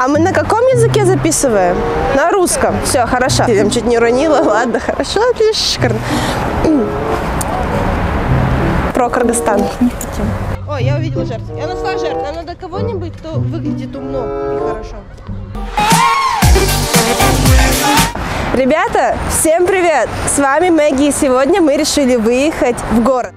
А мы на каком языке записываем? На русском. Все, хорошо. Я чуть не уронила. Ладно, хорошо, отлично, шикарно. Про Кыргызстан. Ой, я увидела жертву. Я нашла жертву. Нам надо кого-нибудь, кто выглядит умно и хорошо. Ребята, всем привет! С вами Мэгги, и сегодня мы решили выехать в город.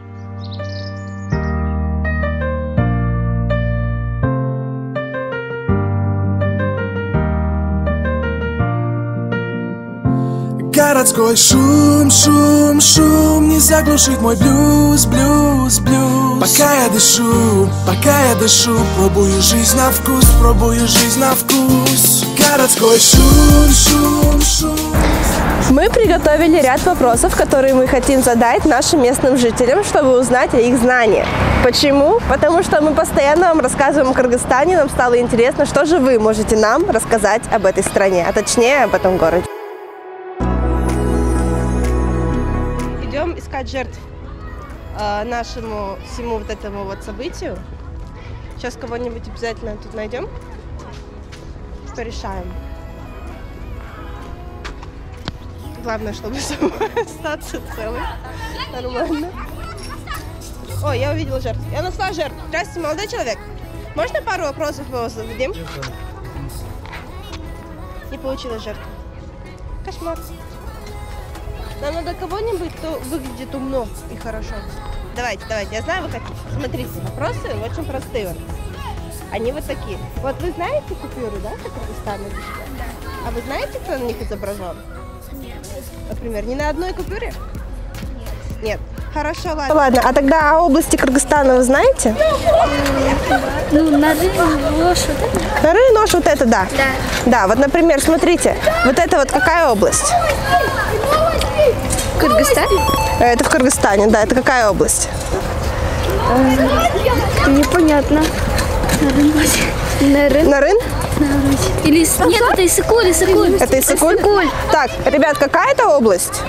Городской шум, шум, шум, не заглушить мой блюз, блюз, блюз. Пока я дышу, пробую жизнь на вкус, пробую жизнь на вкус. Городской шум, шум, шум. Мы приготовили ряд вопросов, которые мы хотим задать нашим местным жителям, чтобы узнать о их знаниях. Почему? Потому что мы постоянно вам рассказываем о Кыргызстане, нам стало интересно, что же вы можете нам рассказать об этой стране, а точнее об этом городе. Идем искать жертв нашему всему вот этому вот событию. Сейчас кого-нибудь обязательно тут найдем. Порешаем. Главное, чтобы остаться целой. Нормально. Ой, я увидела жертву. Я нашла жертву. Здравствуйте, молодой человек. Можно пару вопросов мы вас зададим? Не получилась жертва. Кошмар. Нам надо кого-нибудь, кто выглядит умно и хорошо. Давайте, я знаю, вы хотите. Смотрите, вопросы очень простые. Они вот такие. Вот вы знаете купюры, да, как Кыргызстана? Да. А вы знаете, кто на них изображен? Нет. Например, ни на одной купюре? Нет. Нет. Хорошо, ладно. Ладно, а тогда о области Кыргызстана вы знаете? Ну, Нарын-Ош вот это. Нарын-Ош вот это, да. Да. Да, вот, например, смотрите, вот это вот какая область? Кыргызстан? Это в Кыргызстане, да. Это какая область? Непонятно. Нарын? Нарын? Или нет, это Иссык-Куль, Иссык-Куль. Это Иссык-Куль? Так, ребят, какая это область?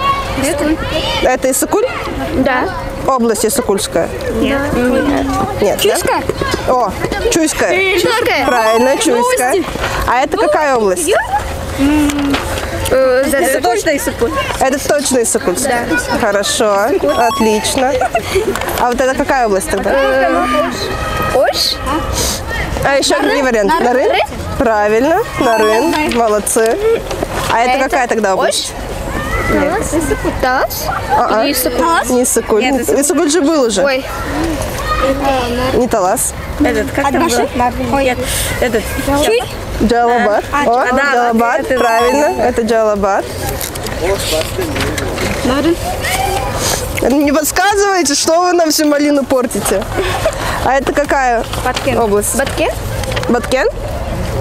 Это Иссык-Куль? Да. Область Иссык-Кульская? Нет. Нет. Чуйская? Да? О, Чуйская. Чуйская. Правильно, Чуйская. А это какая область? Это точно Иссык-Куль. Это точно Иссык-Куль? Да. Хорошо, отлично. А вот это какая область тогда? Ош? А еще какие варианты? Нарын? Правильно, Нарын, молодцы. А это какая тогда область? Талас? Талас? Или Иссык-Куль? Не Иссык-Куль. Иссык-Куль же был уже. Ой. Не Талас. Этот, как там было? Ой, этот. Чуй? Джалабад. О, Джалабад, правильно. Это Джалабад. Не подсказывайте, что вы нам всю малину портите. А это какая область? Баткен? Баткен?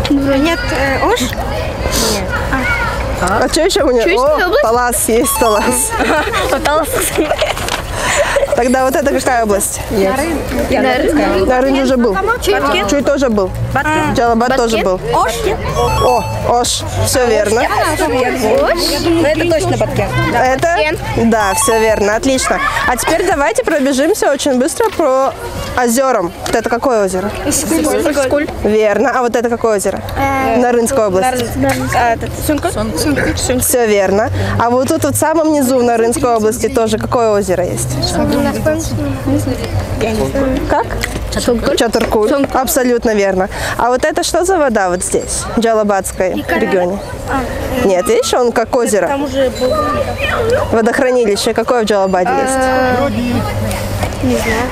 Нет, Ош? А что еще у меня? Чуйская область? Талас, есть Талас. Тогда вот это какая область? Нарын. Нарын уже был. Чуй тоже был. Джалабад тоже был. Ош? О, Ош. Все верно. Это точно Баткен. Это? Да, все верно. Отлично. А теперь давайте пробежимся очень быстро по озерам. Вот это какое озеро? Иссык-Куль. Верно. А вот это какое озеро? Нарынская область. Все верно. А вот тут вот в самом низу в Нарынской области тоже какое озеро есть? Как? Чатуркуль. Абсолютно верно. А вот это что за вода вот здесь, в Джалабадской регионе? Нет, видишь, он как озеро. Водохранилище. Какое в Джалабаде есть? Не знаю.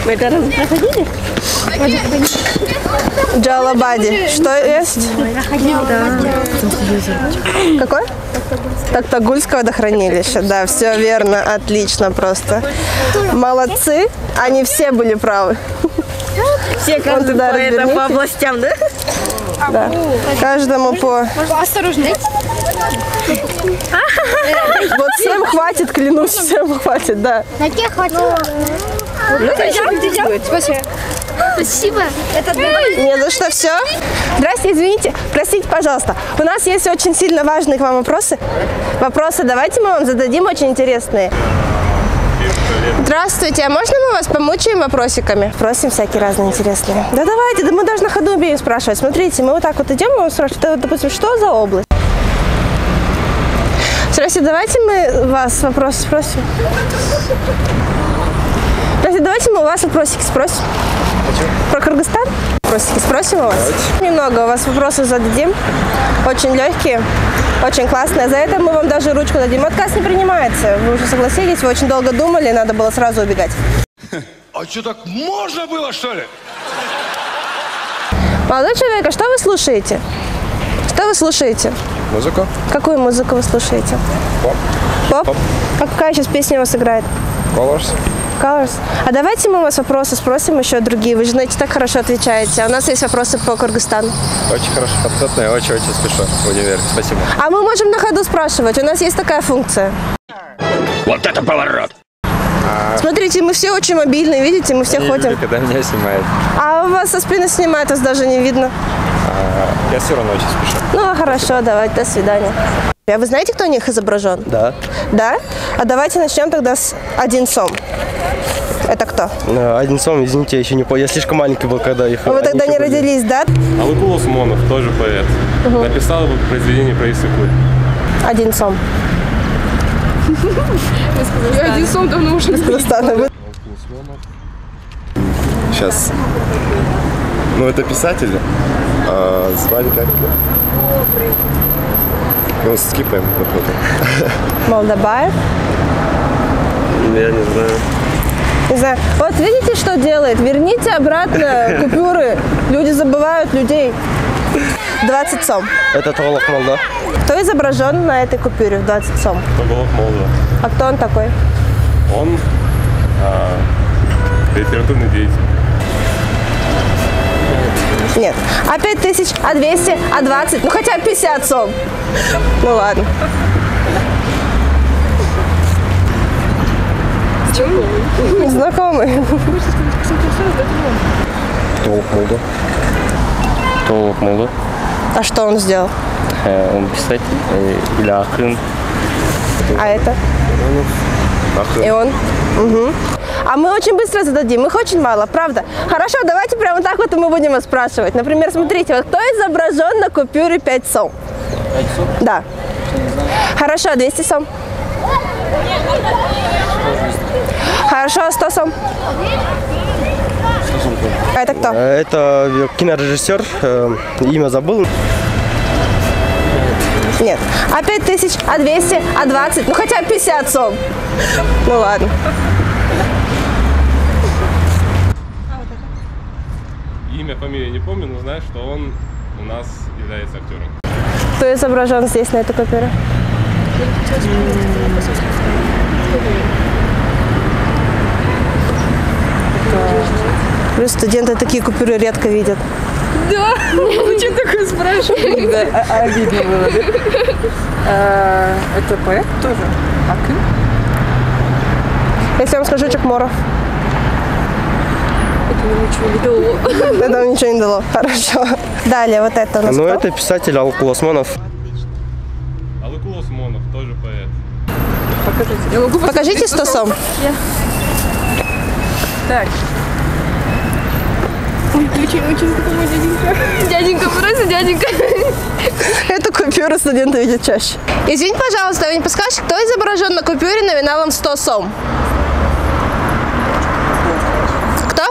Вы это раз проходили? В Джалабаде что есть? Какое? Токтагульское водохранилище. Да, все верно, отлично просто. Молодцы, они все были правы. Все каждому по областям, да? Да. Каждому по... Осторожно. Вот всем хватит, клянусь, всем хватит, да. На тебе хватит. Спасибо. Спасибо. Не за что, все. Здрасте, извините, простите, пожалуйста. У нас есть очень сильно важные к вам вопросы. Вопросы давайте мы вам зададим очень интересные. Здравствуйте, а можно мы вас помучаем вопросиками? Просим всякие разные интересные. Да давайте, да мы даже на ходу умеем спрашивать. Смотрите, мы вот так вот идем, мы спрашиваем, допустим, что за область? Здравствуйте, давайте мы вас вопросы спросим. Здравствуйте, давайте мы у вас вопросики спросим. Про Кыргызстан? Вопросики спросим у вас? Давайте. Немного у вас вопросов зададим. Очень легкие, очень классные. За это мы вам даже ручку дадим. Отказ не принимается. Вы уже согласились, вы очень долго думали, надо было сразу убегать. А что, так можно было, что ли? Молодой человек, а что вы слушаете? Что вы слушаете? Музыку. Какую музыку вы слушаете? Поп. Поп? А какая сейчас песня у вас играет? Colors. Colors. А давайте мы у вас вопросы спросим еще другие. Вы же, знаете, так хорошо отвечаете. А у нас есть вопросы по Кыргызстану. Очень хорошо подходные, очень-очень спешу в универ. Спасибо. А мы можем на ходу спрашивать. У нас есть такая функция. Вот это поворот! Смотрите, мы все очень мобильные, видите, мы все ходим. Люблю, когда меня снимают. А у вас со спины снимают, вас даже не видно. Я все равно очень спешу. Ну, хорошо, давайте, до свидания. А вы знаете, кто у них изображен? Да. Да? А давайте начнем тогда с Одинцом. Это кто? Одинцом, извините, я еще не понял. Я слишком маленький был, когда их... Вы тогда не родились, да? Алыкул Осмонов, тоже поэт. Написал произведение про Иссык-Куль. Одинцом. Одинцом давно уже. Сейчас. Ну, это писатель. Звали как? Ну, скипаем. Молдобаев. Я не знаю. Не знаю. Вот видите, что делает? Верните обратно купюры. Люди забывают людей. 20 сом. Это Толок Молда. Кто изображен на этой купюре в 20 сом? Толок Молда. А кто он такой? Он литературный деятель. Нет. А 5000, а 200, а 20, ну хотя бы 50 сом. Ну ладно. Знакомый. Толок Молда. Толок Молда. А что он сделал? Он писатель или акын. А это? И он? Угу. А мы очень быстро зададим, их очень мало, правда. Хорошо, давайте прямо так вот и мы будем вас спрашивать. Например, смотрите, вот кто изображен на купюре 5 сом? 5 сом? Да. Хорошо, 200 сом? Хорошо, 100 сом? А это кто? Это кинорежиссер, имя забыл. Нет. А 5000, а 200, а 20, ну хотя бы 50 сом. Ну ладно. Имя, фамилию не помню, но знаю, что он у нас является актером. Кто изображен здесь на этой купюре? Плюс студенты такие купюры редко видят. Да, зачем такое спрашиваешь? Обидно было, да? Это поэт тоже? Акын? Если я вам скажу Чекморов. Это мне ничего не дало. Это вам ничего не дало. Хорошо. Далее, вот это у нас Ну, кто? это писатель Алыкул Осмонов. Алыкул Осмонов, тоже поэт. Покажите. Покажите 100 сом. Так. Ой, ты очень такой дяденька. Дяденька, просто дяденька. Эту купюру студенты видят чаще. Извините, пожалуйста, вы не подскажете, кто изображен на купюре номиналом 100 сом? Кто?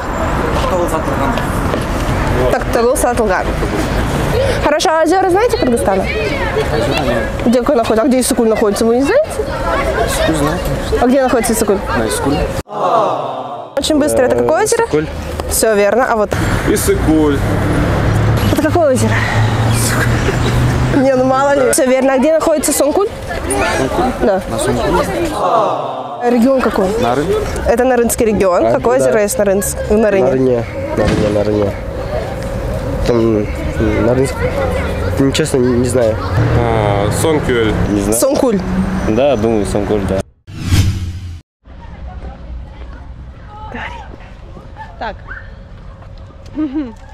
Так, Тагул Сатылган. Хорошо, а озера знаете Кыргызстана? Где какой находится? А где Иссык-Куль находится, вы не знаете? А где находится Иссык-Куль? На Иссык-Куль. Очень быстро. Это какое озеро? Иссык-Куль. Все верно. А вот Иссык-Куль. это какое озеро? Не, ну мало ли. Все верно. А где находится Сонгкуль? Да. Регион какой? Нарын. Это Нарынский регион. Какое озеро есть в Нарыне? На Рыне. Там Нарынск. Честно, не знаю. Сонкюль. Не знаю. Сонгкуль. Да, думаю, Сонгкуль, да. Так.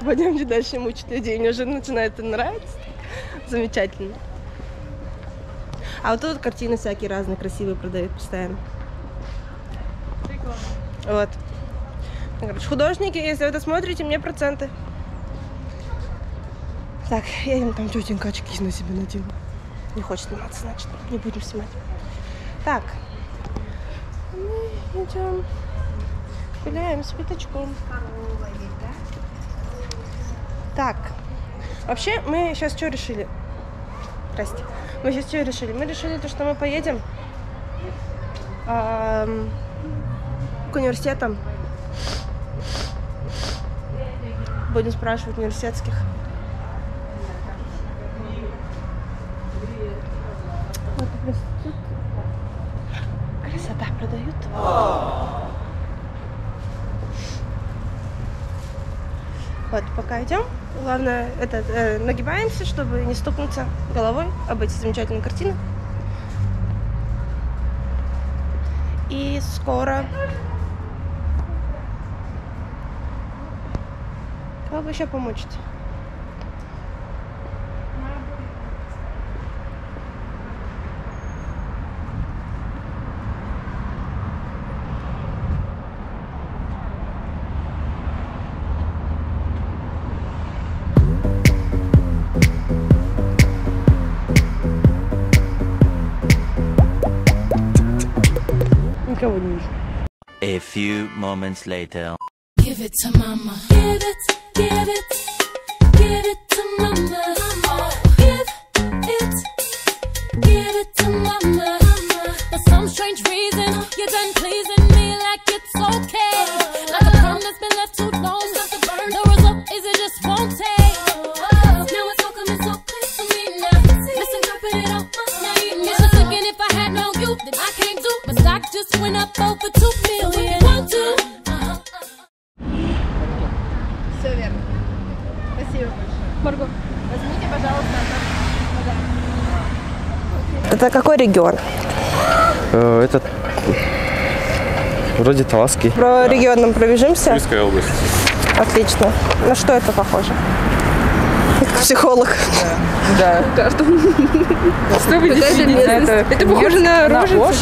Пойдемте дальше мучить людей. Мне уже начинает это нравиться. Замечательно. А вот тут картины всякие разные, красивые продают постоянно. Вот. Короче, художники, если вы это смотрите, мне проценты. Так, едем, там тетенька очки на себе надела. Не хочет сниматься, значит, не будем снимать. Так, мы идем, гуляем с пятачком. Так, вообще мы сейчас что решили? Здрасте. Мы сейчас что решили? Мы решили то, что мы поедем к университетам. Будем спрашивать университетских. Вот тут красота продают. Вот, пока идем. Главное, нагибаемся, чтобы не стукнуться головой об эти замечательные картины. И скоро... Как бы еще помочь? Никого не вижу. A few moments later. Give it to mama. Give it, give it, give it to mama. Give it to mama. For some strange reason, you're done pleasing me like it's okay. Like a perm that's been left too long. The result is it just won't take. Now it's all coming so clear to me now. Misinterpret it all my name. It's just thinking if I had no you, then I can't do. My stock just went up over 2 million. 1, 2. Все верно. Спасибо большое. Марго, возьмите, пожалуйста, Это какой регион? Этот вроде Таласский. Про регион нам пробежимся? Тульская область. Отлично. На что это похоже? Как психолог. Да. Карту. Что вы здесь видите? Это похоже на рожицу.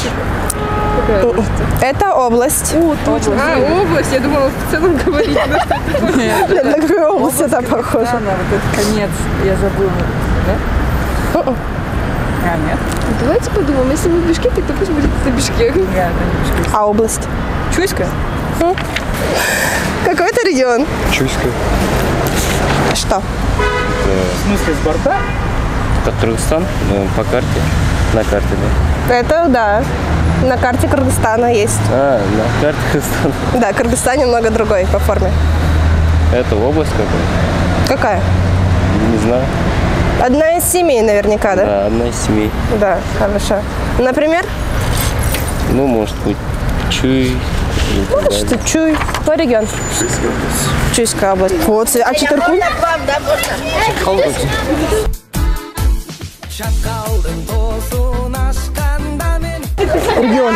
Это область. О, точно. Область. Я думала, в целом говорить. На какую область это похоже? Да, на вот этот конец. Я забыла. Да? А, нет? Давайте подумаем, если мы в Бишкеке, то пусть будет это Бишкек. Нет, это не Бишкек. А область? Чуйская? Какой это регион? Чуйская. Что? В смысле, с борта? Это Кыргызстан, ну, по карте. На карте, да. Это, да. На карте Кыргызстана есть. А, на карте Кыргызстана. Да, Кыргызстан немного другой по форме. Это область какая? Какая? Не знаю. Одна из 7 наверняка, да? Да, одна из 7. Да, хорошо. Например? Ну, может быть, Чуй. Что, Чуй. Какой регион? Чуйская область. Чуйская область. Вот, а Читыркуль? Регион.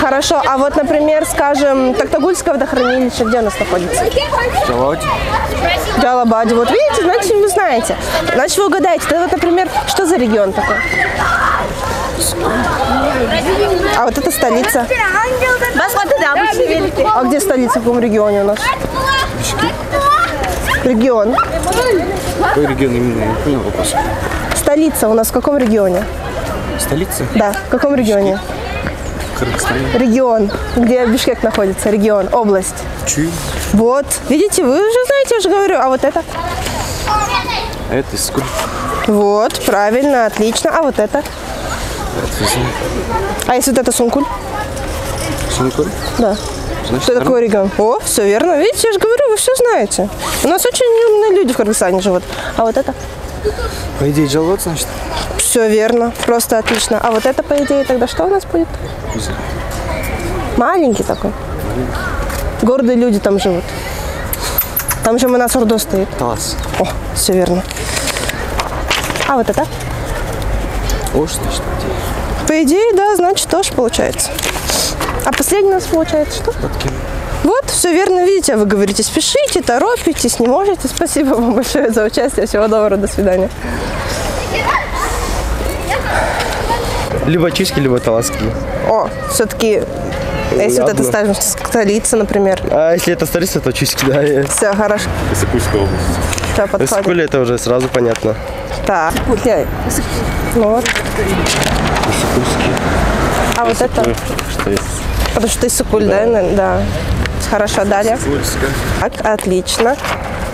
Хорошо, а вот, например, скажем, Токтагульское водохранилище, где у нас находится? Джалабаде. Вот видите, значит, вы знаете. Значит, вы угадаете. Это вот, например, что за регион такой? А вот это столица. А где столица, в каком регионе у нас? Регион. Какой регион именно? Я не понял вопрос. Столица у нас в каком регионе? Столица? Да, в каком регионе? Кыргызстан. Регион, где Бишкек находится, регион, область. Чуй. Вот, видите, вы уже знаете, я же говорю, а вот это? А это Искуль. Вот, правильно, отлично, а вот это? А если вот это Сунгкуль? Сунгкуль? Да. Значит, Что такое регион? О, все верно, видите, я же говорю, вы все знаете. У нас очень умные люди в Кыргызстане живут. А вот это? По идее, Джалот, значит? Все верно, просто отлично. А вот это, по идее, тогда что у нас будет? Маленький такой. Гордые люди там живут. Там же Манас Ордо стоит. Талас. О, все верно. А вот это? Ош, значит, по идее. По идее, да, значит, тоже получается. А последний у нас получается что? Вот, все верно, видите, вы говорите, спешите, торопитесь, не можете. Спасибо вам большое за участие. Всего доброго, до свидания. Либо чуйский, либо таласский. О, все-таки, если вот это ставим, столица, например. А если это столица, то чуйский, да. Все, хорошо. Иссык-Кульская область. Что подходит? Иссык-Куль это уже сразу понятно. Так. Ну вот. Иссык-Кульский. А вот это? Что есть? Потому что Иссык-Куль, да? Да. Хорошо, далее. Иссык-Кульская. Так, отлично.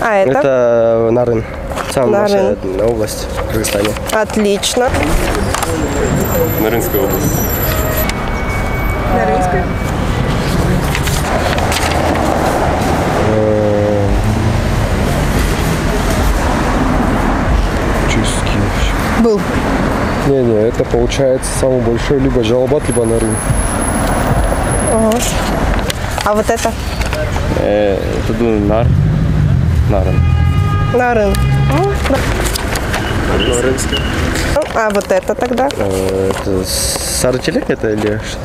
А это? Это Нарын. Самая Нарын. большая область в Кыргызстане. Отлично. Нарынская область. Нарынская? Чуйский. Был. Не, это получается самый большой либо Джалабат, либо Нарын. Ага. А вот это? Это Нар. Нарын. Нарын. Нарынская. А вот это тогда? Это Сарычелек это или что?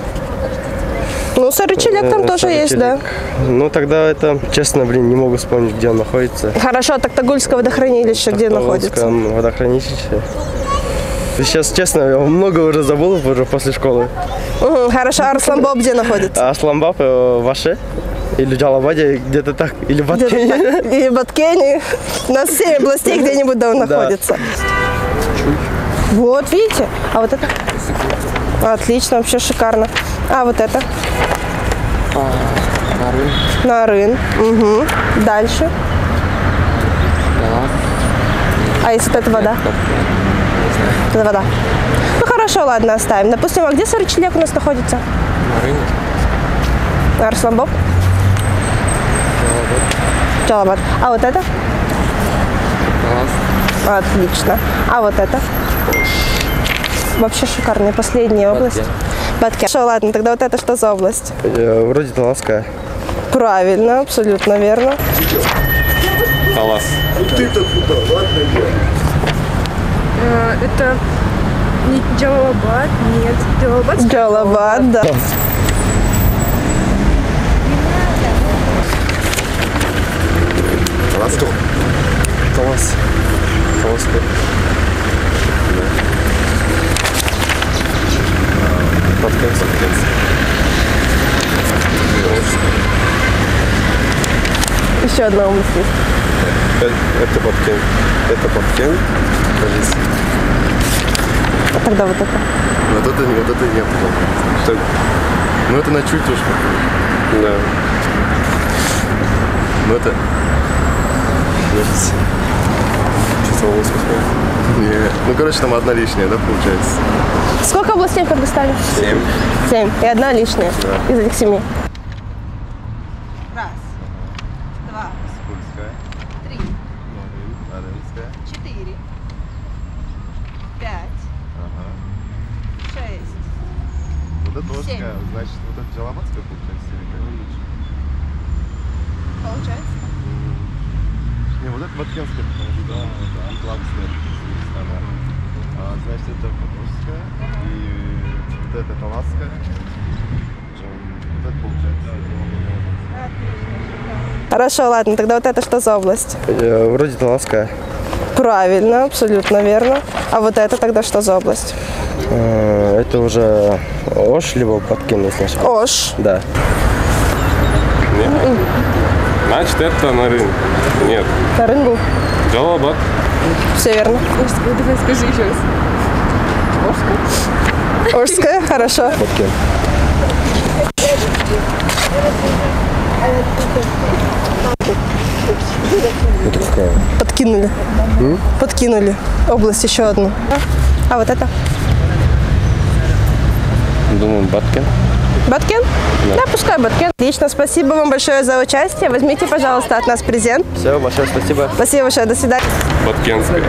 Ну, Сарычелек там тоже есть, да. Ну, тогда это, честно, не могу вспомнить, где он находится. Хорошо, а Токтагульское водохранилище где находится? Водохранилище. Сейчас, честно, я много уже забыл уже после школы. Хорошо, а Арсланбаб где находится? Арсланбаб в Аше? Или в Джалабаде, где-то так, или в Баткене. Или в Баткене. На 7 областей где-нибудь да он находится. Вот, видите? А вот это? Отлично, вообще шикарно. А вот это? Нарын. Угу. Дальше. А если это вода? Это вода. Ну хорошо, ладно, оставим. Допустим, а где Сарычелек у нас находится? Нарын. Арсланбаб? Джалабад. А вот это? Отлично. А вот это? Вообще шикарная. Последняя область. Баткен. Хорошо, ладно, тогда вот это что за область? Вроде Таласская. Правильно, абсолютно верно. Талас. Ты-то куда? Ладно, Это не Джалабад, нет. Джалабад? Джалабад, да. Таласская. Таласская. Баткен. Еще одна область есть. Это Баткен. Это Баткен. А тогда вот это? Вот это нет. Ну это на чуть тоже. Да. Ну это... Часового Нет. Ну короче, там одна лишняя, да, получается? Сколько областей в Кыргызстане? 7. 7. И одна лишняя из этих 7. Раз, два, три, 4, 5, 6. Вот это Ошская, 7. значит, вот это Джалабадская получается или как? Получается? Не, вот это Баткенская, потому что да, Атлантская. Значит, это Ошская и вот это Таласская. Вот это получается. Хорошо, ладно, тогда вот это что за область? Вроде Таласская. Правильно, абсолютно верно. А вот это тогда что за область? Это уже Ош, либо Баткен, если не ошибаюсь. Ош. Да. Нет. Значит, это Нарын. Нет. Нарын был. Джалабад. Все верно. Давай скажи еще раз. Ошская? Ошская, хорошо. Баткен. Это какая? Подкинули. Подкинули. Область еще одну. А вот это? Думаю, Баткен. Баткен? Да, пускай Баткен. Отлично, спасибо вам большое за участие. Возьмите, пожалуйста, от нас презент. Все, большое спасибо. Спасибо большое, до свидания. Баткенская.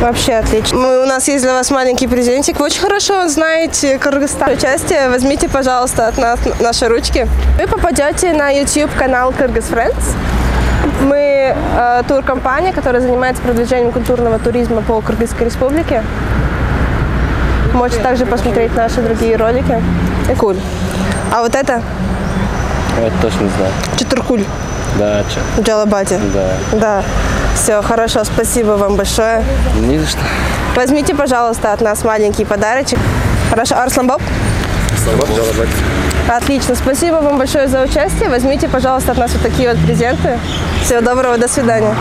Вообще отлично. У нас есть для вас маленький презентик. Вы очень хорошо знаете Кыргызстан. Участие возьмите, пожалуйста, от нас наши ручки. Вы попадете на YouTube-канал Kyrgyz Friends. Мы туркомпания, которая занимается продвижением культурного туризма по Кыргызской республике. Можете также посмотреть наши другие ролики. Куль. А вот это? Это точно не знаю. Чатуркуль. Да, В Джалабаде. Да. Да. Все, хорошо, спасибо вам большое. Не за что. Возьмите, пожалуйста, от нас маленький подарочек. Хорошо, Арслан Боб? Отлично, спасибо вам большое за участие. Возьмите, пожалуйста, от нас вот такие вот презенты. Всего доброго, до свидания.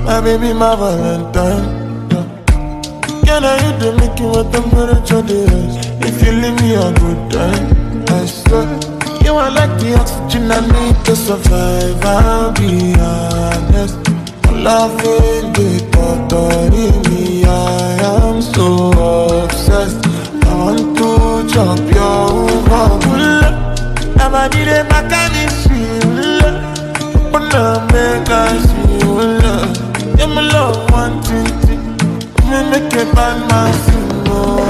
My baby, my Valentine. Can I hit the make you what temperature is? If you leave me a good time, I swear. You are like the oxygen I need to survive. I'll be honest. My love ain't the thought me. I am so obsessed. I want to chop your heart. Never did it back at this shit. But now make us see you love.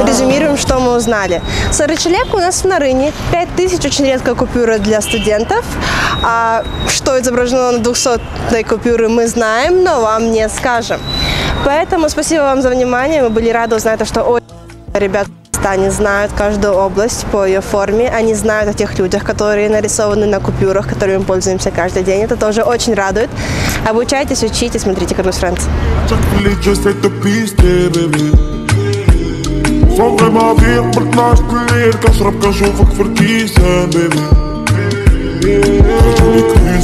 Резюмируем, что мы узнали. Сорочелепка у нас в Нарыне. 5000 очень редкая купюра для студентов. А что изображено на 200-й купюре, мы знаем, но вам не скажем. Поэтому спасибо вам за внимание. Мы были рады узнать, что ребята они знают каждую область по ее форме. Они знают о тех людях, которые нарисованы на купюрах, которыми мы пользуемся каждый день. Это тоже очень радует. Обучайтесь, учитесь, смотрите Carlos Friends.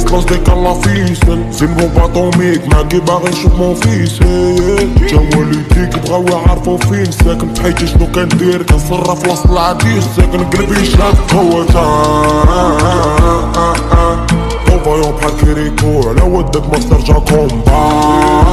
قصدك الله فيسن زين باطوميك معاكي باغي نشوف مون فيس جا والديك بغاو يعرفو فين ساكن بحياتي شنو كندير كنصرف في وسط العديس ساكن قلبي شاد قوة طوفايون بحال كيريكو على ودك ما ترجع كومبا